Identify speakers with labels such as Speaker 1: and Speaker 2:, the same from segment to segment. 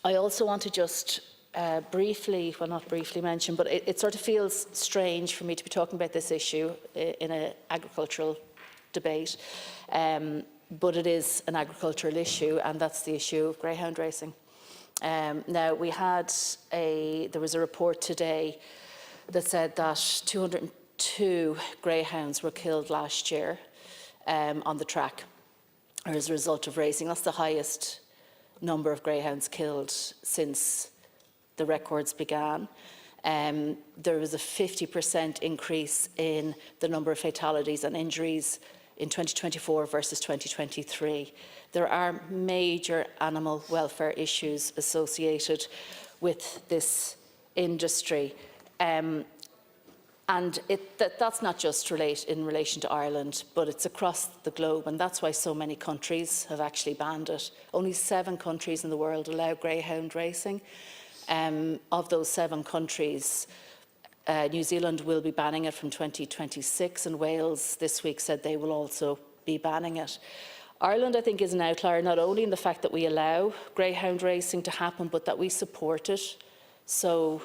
Speaker 1: I also want to just briefly, well not briefly mention, but it sort of feels strange for me to be talking about this issue in an agricultural debate, but it is an agricultural issue, and that's the issue of greyhound racing. Now, there was a report today that said that 202 greyhounds were killed last year on the track, or as a result of racing. That's the highest number of greyhounds killed since the records began. There was a 50% increase in the number of fatalities and injuries in 2024 versus 2023. There are major animal welfare issues associated with this industry. And that's not just in relation to Ireland, but it's across the globe, and that's why so many countries have actually banned it. Only 7 countries in the world allow greyhound racing. Of those 7 countries, New Zealand will be banning it from 2026, and Wales this week said they will also be banning it. Ireland, I think, is an outlier, not only in the fact that we allow greyhound racing to happen, but that we support it. So,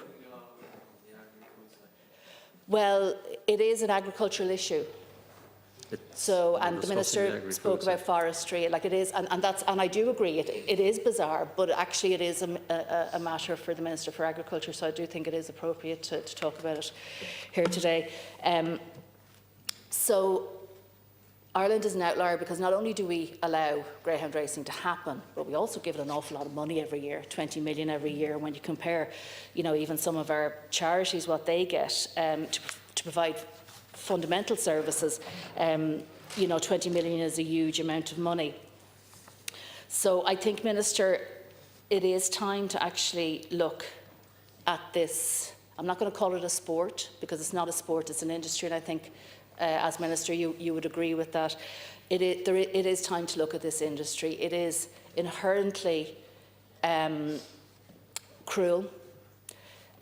Speaker 1: well, it is an agricultural issue. And the Minister spoke about forestry, like it is, and I do agree, it is bizarre, but actually it is a matter for the Minister for Agriculture, so I do think it is appropriate to talk about it here today. So Ireland is an outlier because not only do we allow greyhound racing to happen, but we also give it an awful lot of money every year, 20 million every year. When you compare, even some of our charities, what they get to provide fundamental services, 20 million is a huge amount of money. So I think, Minister, it is time to actually look at this. I'm not going to call it a sport, because it's not a sport, it's an industry, and I think as Minister you would agree with that. It is time to look at this industry. It is inherently cruel.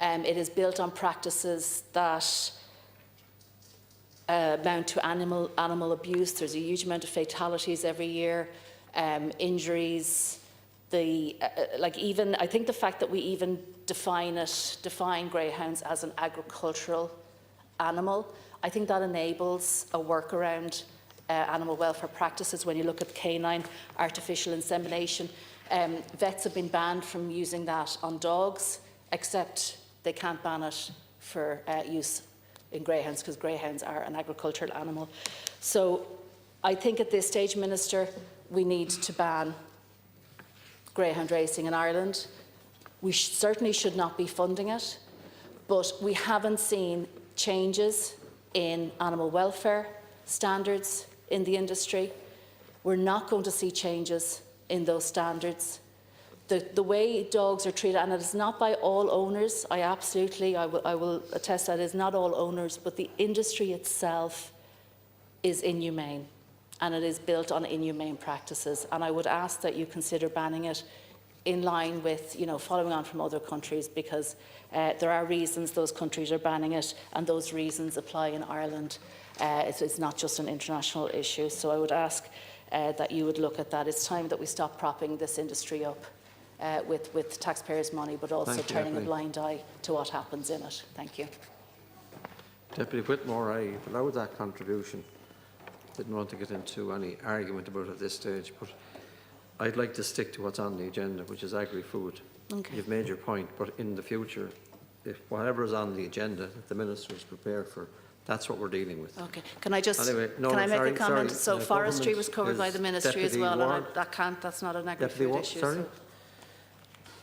Speaker 1: It is built on practices that amount to animal abuse. There's a huge amount of fatalities every year, injuries. I think the fact that we even define greyhounds as an agricultural animal, I think that enables a workaround animal welfare practices. When you look at canine artificial insemination, vets have been banned from using that on dogs, except they can't ban it for use in greyhounds, because greyhounds are an agricultural animal. So I think at this stage, Minister, we need to ban greyhound racing in Ireland. We certainly should not be funding it, but we haven't seen changes in animal welfare standards in the industry. We're not going to see changes in those standards. The way dogs are treated, and it is not by all owners, I will attest that it is not all owners, but the industry itself is inhumane, and it is built on inhumane practices. And I would ask that you consider banning it in line with, following on from other countries, because there are reasons those countries are banning it, and those reasons apply in Ireland. It's not just an international issue. So I would ask that you would look at that. It's time that we stop propping this industry up with taxpayers' money, but also turning a blind eye to what happens in it. Thank you.
Speaker 2: Deputy Whitmore, I allowed that contribution. Didn't want to get into any argument about it at this stage, but I'd like to stick to what's on the agenda, which is agri-food. Okay. You've made your point, but in the future, if whatever is on the agenda that the Minister is prepared for, that's what we're dealing with. Okay.
Speaker 1: Can I just make a comment? So forestry was covered by the Ministry as well, and that's not an agri-food issue. So